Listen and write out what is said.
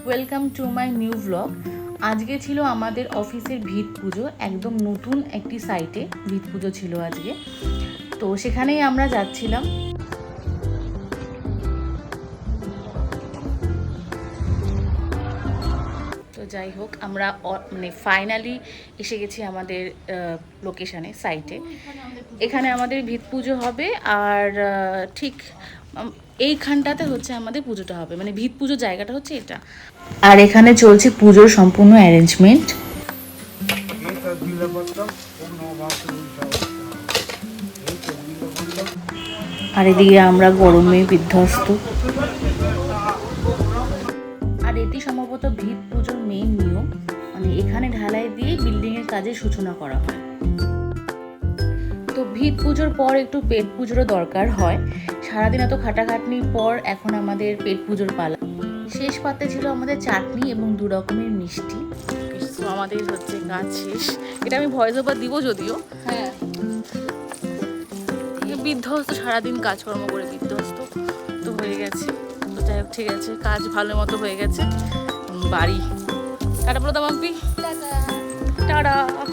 Welcome to my new blog. আজকে ছিল আমাদের অফিসের ভিত পুজো, একদম নতুন একটি সাইটে ভিত পুজো ছিল আজকে। তো সেখানেই আমরা যাচ্ছিলাম। তো যাই হোক, আমরা মানে ফাইনালি এসে গেছি আমাদের লোকেশানে, সাইটে। এখানে আমাদের ভিত পুজো হবে, আর ঠিক এইখানটাতে হচ্ছে আমাদের পুজোটা হবে, মানে ভিত পুজোর জায়গাটা হচ্ছে এটা। আর এখানে চলছে পুজোর সম্পূর্ণ অ্যারেঞ্জমেন্ট। আর এদিকে আমরা গরমে বিধ্বস্ত। আর এটি সম্ভবত ভিত পুজোর মেইন নিয়ম, মানে এখানে ঢালাই দিয়ে বিল্ডিংয়ের কাজের সূচনা করা হয়। তো ভিত পুজোর পর একটু পেট পুজোরও দরকার হয়। সারাদিন এত খাটাখাটনির পর এখন আমাদের পেট পুজোর পালা। শেষ পাতে ছিল আমাদের চাটনি এবং 2 রকমের মিষ্টি। তো আমাদের হচ্ছে কাজ শেষ। এটা আমি ভয়েস ওভার দিব যদিও। হ্যাঁ, বিধ্বস্ত, সারাদিন কাজকর্ম করে বিধ্বস্ত তো হয়ে গেছে। তো যাই হোক, ঠিক আছে, কাজ ভালো মতো হয়ে গেছে। বাড়ি টাটা বলো দাম, টাটা।